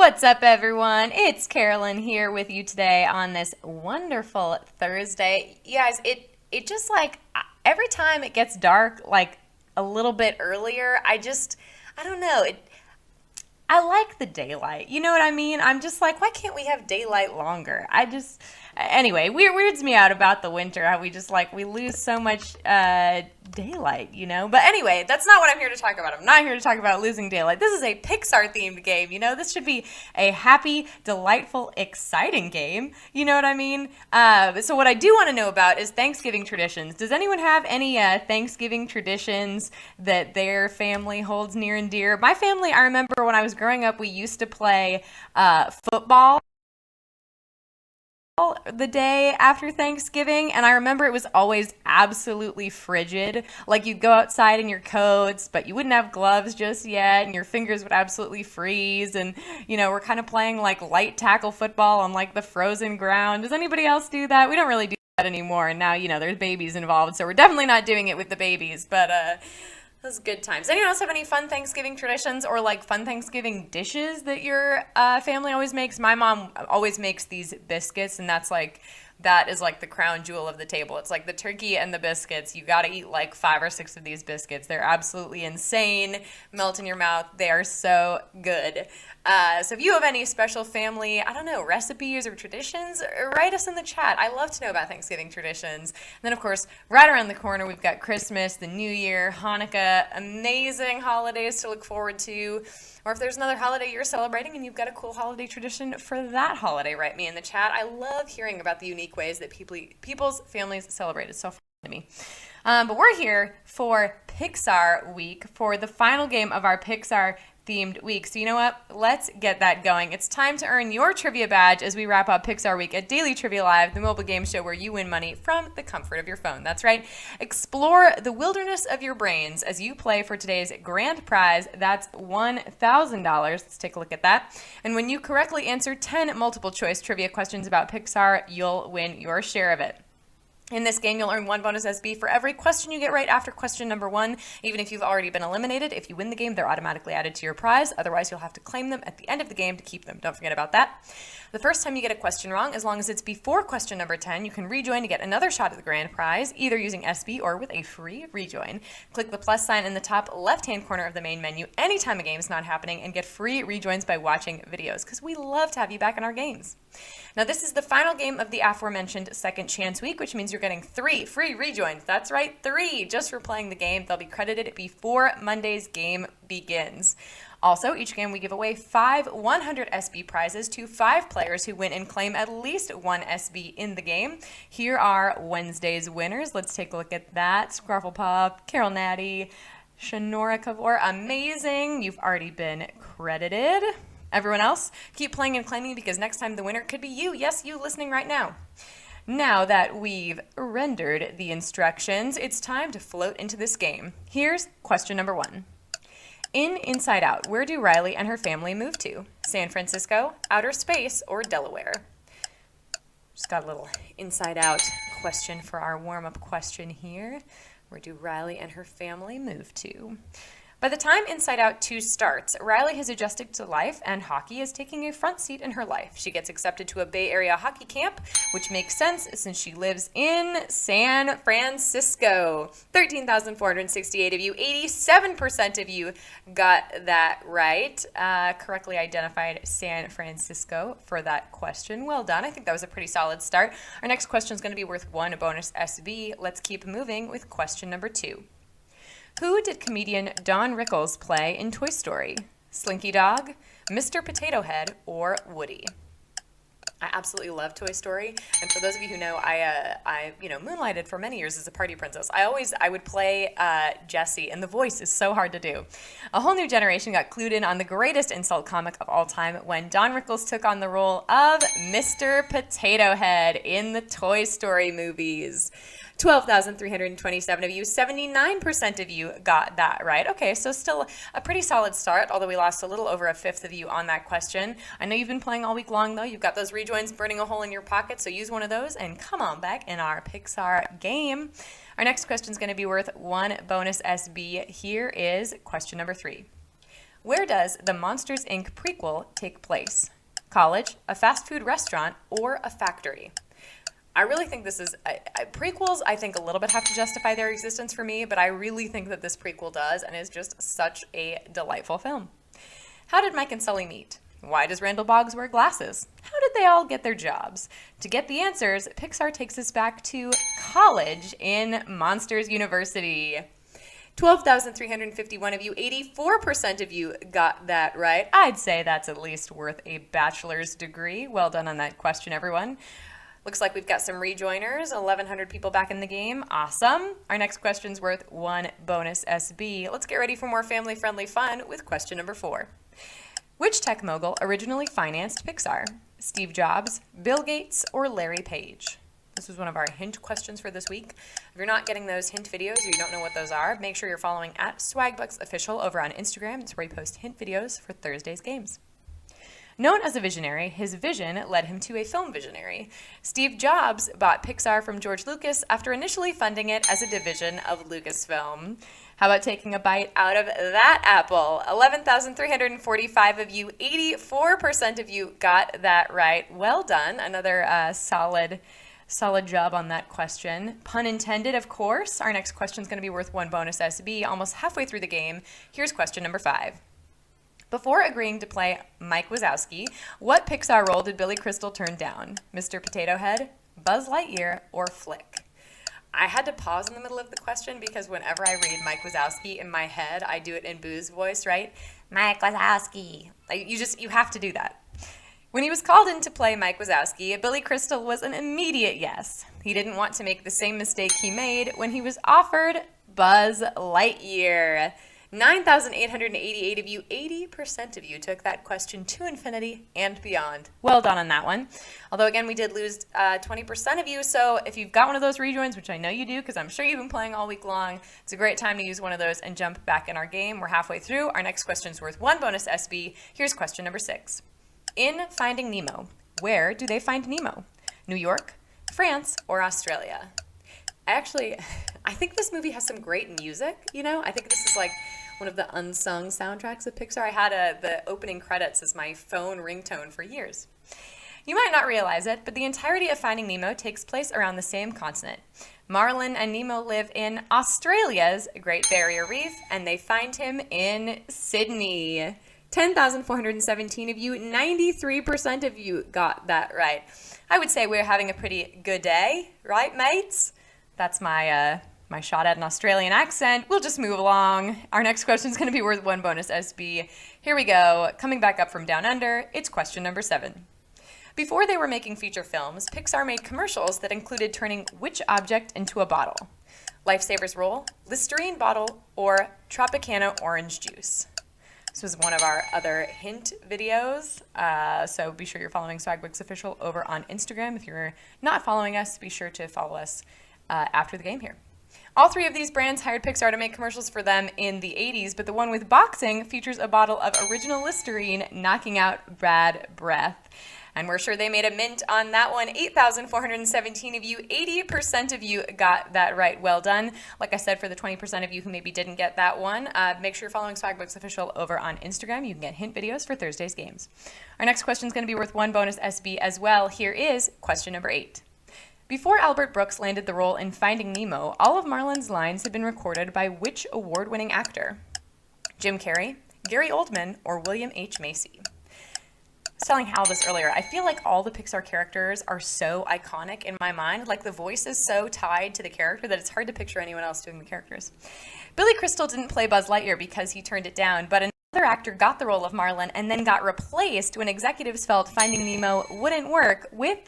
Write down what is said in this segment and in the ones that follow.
What's up, everyone? It's Carolyn here with you today on this wonderful Thursday. You guys, it just like every time it gets dark, like a little bit earlier, I don't know. I like the daylight. You know what I mean? I'm just like, why can't we have daylight longer? Anyway, weirds me out about the winter, how we lose so much daylight, you know? But anyway, that's not what I'm here to talk about. I'm not here to talk about losing daylight. This is a Pixar-themed game, you know? This should be a happy, delightful, exciting game. You know what I mean? So what I do want to know about is Thanksgiving traditions. Does anyone have any Thanksgiving traditions that their family holds near and dear? My family, I remember when I was growing up, we used to play football the day after Thanksgiving, and I remember it was always absolutely frigid. Like, you'd go outside in your coats, but you wouldn't have gloves just yet, and your fingers would absolutely freeze, and, you know, we're kind of playing, like, light tackle football on, like, the frozen ground. Does anybody else do that? We don't really do that anymore, and now, you know, there's babies involved, so we're definitely not doing it with the babies, but, those good times. Anyone else have any fun Thanksgiving traditions or like fun Thanksgiving dishes that your family always makes? My mom always makes these biscuits, and that is like the crown jewel of the table. It's like the turkey and the biscuits. You got to eat like 5 or 6 of these biscuits. They're absolutely insane. Melt in your mouth. They are so good. So if you have any special family, I don't know, recipes or traditions, write us in the chat. I love to know about Thanksgiving traditions. And then, of course, right around the corner, we've got Christmas, the New Year, Hanukkah, amazing holidays to look forward to. Or if there's another holiday you're celebrating and you've got a cool holiday tradition for that holiday, write me in the chat. I love hearing about the unique ways that people's families celebrate. It's so fun to me. But we're here for Pixar Week, for the final game of our Pixar themed week. So you know what? Let's get that going. It's time to earn your trivia badge as we wrap up Pixar Week at Daily Trivia Live, the mobile game show where you win money from the comfort of your phone. That's right. Explore the wilderness of your brains as you play for today's grand prize. That's $1,000. Let's take a look at that. And when you correctly answer 10 multiple choice trivia questions about Pixar, you'll win your share of it. In this game, you'll earn 1 bonus SB for every question you get right after question number 1. Even if you've already been eliminated, if you win the game, they're automatically added to your prize. Otherwise, you'll have to claim them at the end of the game to keep them. Don't forget about that. The first time you get a question wrong, as long as it's before question number 10, you can rejoin to get another shot at the grand prize, either using SB or with a free rejoin. Click the plus sign in the top left-hand corner of the main menu anytime a game is not happening and get free rejoins by watching videos, because we love to have you back in our games. Now, this is the final game of the aforementioned Second Chance Week, which means you're getting 3 free rejoins. That's right, 3, just for playing the game. They'll be credited before Monday's game begins. Also, each game we give away 5 100 SB prizes to 5 players who win and claim at least 1 SB in the game. Here are Wednesday's winners. Let's take a look at that. Scrufflepop, Carol Natty, Shanora Kavor. Amazing. You've already been credited. Everyone else, keep playing and claiming, because next time the winner could be you. Yes, you listening right now. Now that we've rendered the instructions, it's time to float into this game. Here's question number 1. In Inside Out, where do Riley and her family move to? San Francisco, outer space, or Delaware? Just got a little Inside Out question for our warm-up question here. Where do Riley and her family move to? By the time Inside Out 2 starts, Riley has adjusted to life, and hockey is taking a front seat in her life. She gets accepted to a Bay Area hockey camp, which makes sense since she lives in San Francisco. 13,468 of you, 87% of you got that right. Correctly identified San Francisco for that question. Well done. I think that was a pretty solid start. Our next question is going to be worth 1 bonus SB. Let's keep moving with question number 2. Who did comedian Don Rickles play in Toy Story? Slinky Dog, Mr. Potato Head, or Woody? I absolutely love Toy Story, and for those of you who know, I moonlighted for many years as a party princess. I would play Jessie, and the voice is so hard to do. A whole new generation got clued in on the greatest insult comic of all time when Don Rickles took on the role of Mr. Potato Head in the Toy Story movies. 12,327 of you, 79% of you got that right. Okay, so still a pretty solid start, although we lost a little over a fifth of you on that question. I know you've been playing all week long, though. You've got those rejoins burning a hole in your pocket, so use one of those and come on back in our Pixar game. Our next question is going to be worth 1 bonus SB. Here is question number 3. Where does the Monsters, Inc. prequel take place? College, a fast food restaurant, or a factory? I really think this is, prequels I think a little bit have to justify their existence for me, but I really think that this prequel does and is just such a delightful film. How did Mike and Sully meet? Why does Randall Boggs wear glasses? How did they all get their jobs? To get the answers, Pixar takes us back to college in Monsters University. 12,351 of you, 84% of you got that right. I'd say that's at least worth a bachelor's degree. Well done on that question, everyone. Looks like we've got some rejoiners, 1,100 people back in the game. Awesome. Our next question's worth 1 bonus SB. Let's get ready for more family-friendly fun with question number 4. Which tech mogul originally financed Pixar? Steve Jobs, Bill Gates, or Larry Page? This was one of our hint questions for this week. If you're not getting those hint videos or you don't know what those are, make sure you're following at Swagbucks Official over on Instagram. It's where we post hint videos for Thursday's games. Known as a visionary, his vision led him to a film visionary. Steve Jobs bought Pixar from George Lucas after initially funding it as a division of Lucasfilm. How about taking a bite out of that apple? 11,345 of you, 84% of you got that right. Well done. Another solid job on that question. Pun intended, of course. Our next question is going to be worth 1 bonus SB, almost halfway through the game. Here's question number 5. Before agreeing to play Mike Wazowski, what Pixar role did Billy Crystal turn down? Mr. Potato Head, Buzz Lightyear, or Flick? I had to pause in the middle of the question because whenever I read Mike Wazowski in my head, I do it in Boo's voice, right? Mike Wazowski. Like, you have to do that. When he was called in to play Mike Wazowski, Billy Crystal was an immediate yes. He didn't want to make the same mistake he made when he was offered Buzz Lightyear. 9,888 of you, 80% of you took that question to infinity and beyond. Well done on that one. Although, again, we did lose 20% of you, so if you've got one of those rejoins, which I know you do because I'm sure you've been playing all week long, it's a great time to use one of those and jump back in our game. We're halfway through. Our next question is worth 1 bonus SB. Here's question number 6. In Finding Nemo, where do they find Nemo? New York, France, or Australia? I think this movie has some great music, you know? I think this is like one of the unsung soundtracks of Pixar. I had the opening credits as my phone ringtone for years. You might not realize it, but the entirety of Finding Nemo takes place around the same continent. Marlin and Nemo live in Australia's Great Barrier Reef, and they find him in Sydney. 10,417 of you, 93% of you got that right. I would say we're having a pretty good day, right, mates? That's my shot at an Australian accent. We'll just move along. Our next question is going to be worth 1 bonus SB. Here we go. Coming back up from down under, it's question number 7. Before they were making feature films, Pixar made commercials that included turning which object into a bottle? Lifesavers roll, Listerine bottle, or Tropicana orange juice? This was one of our other hint videos, so be sure you're following Swagbucks Official over on Instagram. If you're not following us, be sure to follow us after the game here. All 3 of these brands hired Pixar to make commercials for them in the 80s, but the one with boxing features a bottle of original Listerine knocking out bad breath. And we're sure they made a mint on that one. 8,417 of you, 80% of you got that right. Well done. Like I said, for the 20% of you who maybe didn't get that one, make sure you're following Swagbucks Official over on Instagram. You can get hint videos for Thursday's games. Our next question is going to be worth 1 bonus SB as well. Here is question number 8. Before Albert Brooks landed the role in Finding Nemo, all of Marlin's lines had been recorded by which award-winning actor? Jim Carrey, Gary Oldman, or William H. Macy? I was telling Hal this earlier. I feel like all the Pixar characters are so iconic in my mind. Like, the voice is so tied to the character that it's hard to picture anyone else doing the characters. Billy Crystal didn't play Buzz Lightyear because he turned it down, but another actor got the role of Marlin and then got replaced when executives felt Finding Nemo wouldn't work with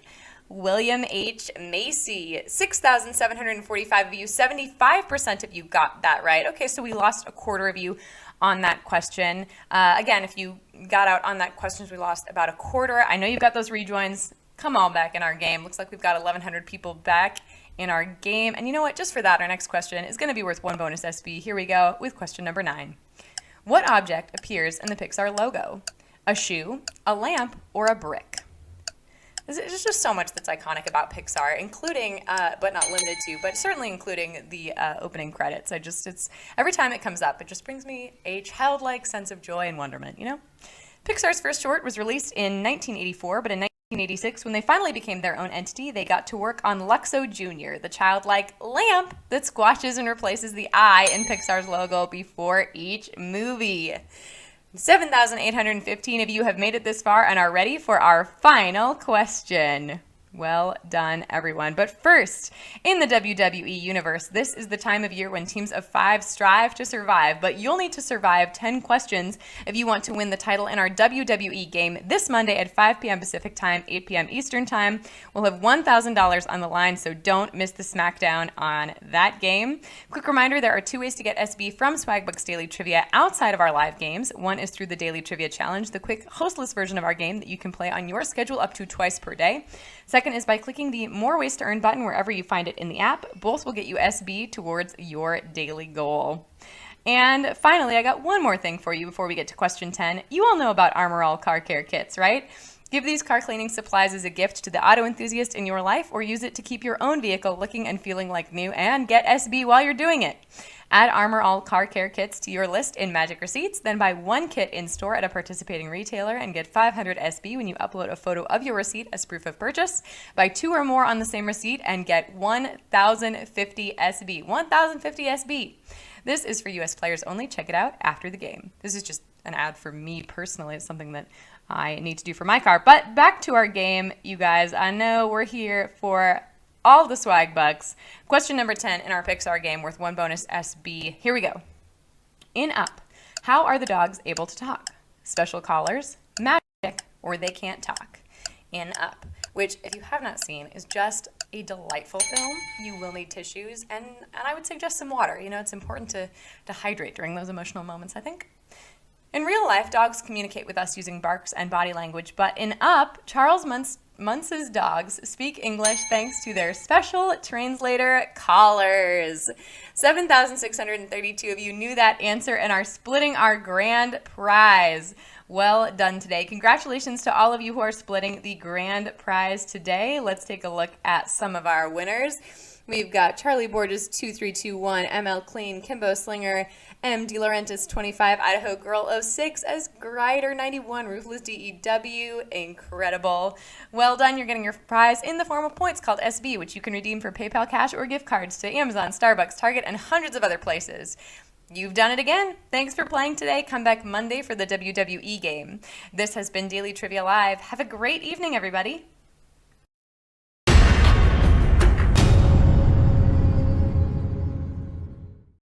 William H. Macy. 6,745 of you, 75% of you got that right. Okay, so we lost a quarter of you on that question. Again, if you got out on that question, we lost about a quarter. I know you've got those rejoins. Come on back in our game. Looks like we've got 1,100 people back in our game. And you know what? Just for that, our next question is going to be worth 1 bonus SB. Here we go with question number 9. What object appears in the Pixar logo? A shoe, a lamp, or a brick? There's just so much that's iconic about Pixar, including, but not limited to, but certainly including the opening credits. It's every time it comes up, it just brings me a childlike sense of joy and wonderment, you know? Pixar's first short was released in 1984, but in 1986, when they finally became their own entity, they got to work on Luxo Jr., the childlike lamp that squashes and replaces the eye in Pixar's logo before each movie. 7,815 of you have made it this far and are ready for our final question. Well done, everyone. But first, in the WWE universe, this is the time of year when teams of 5 strive to survive, but you'll need to survive 10 questions if you want to win the title in our WWE game this Monday at 5 p.m. Pacific Time, 8 p.m. Eastern Time. We'll have $1,000 on the line, so don't miss the smackdown on that game. Quick reminder, there are 2 ways to get SB from Swagbucks Daily Trivia outside of our live games. One is through the Daily Trivia Challenge, the quick hostless version of our game that you can play on your schedule up to twice per day. Second is by clicking the More Ways to Earn button wherever you find it in the app. Both will get you SB towards your daily goal. And finally, I got one more thing for you before we get to question 10. You all know about Armor All car care kits, right? Give these car cleaning supplies as a gift to the auto enthusiast in your life, or use it to keep your own vehicle looking and feeling like new and get SB while you're doing it. Add Armor All car care kits to your list in Magic Receipts, then buy 1 kit in store at a participating retailer and get 500 SB when you upload a photo of your receipt as proof of purchase. Buy 2 or more on the same receipt and get 1,050 SB. 1,050 SB. This is for US players only. Check it out after the game. This is just an ad for me personally. It's something that I need to do for my car. But back to our game, you guys. I know we're here for all the swag bucks. Question number 10 in our Pixar game worth 1 bonus SB. Here we go. In Up, how are the dogs able to talk? Special collars, magic, or they can't talk? In Up, which if you have not seen is just a delightful film. You will need tissues and I would suggest some water. You know, it's important to hydrate during those emotional moments, I think. In real life, dogs communicate with us using barks and body language, but in Up, Charles Muntz's dogs speak English thanks to their special translator collars. 7,632 of you knew that answer and are splitting our grand prize. Well done today. Congratulations to all of you who are splitting the grand prize today. Let's take a look at some of our winners. We've got Charlie Borges 2321, ML Clean, Kimbo Slinger, M. DeLaurentis 25, Idaho Girl 06, as Grider 91, Ruthless DEW, incredible. Well done, you're getting your prize in the form of points called SB, which you can redeem for PayPal cash or gift cards to Amazon, Starbucks, Target, and hundreds of other places. You've done it again. Thanks for playing today. Come back Monday for the WWE game. This has been Daily Trivia Live. Have a great evening, everybody.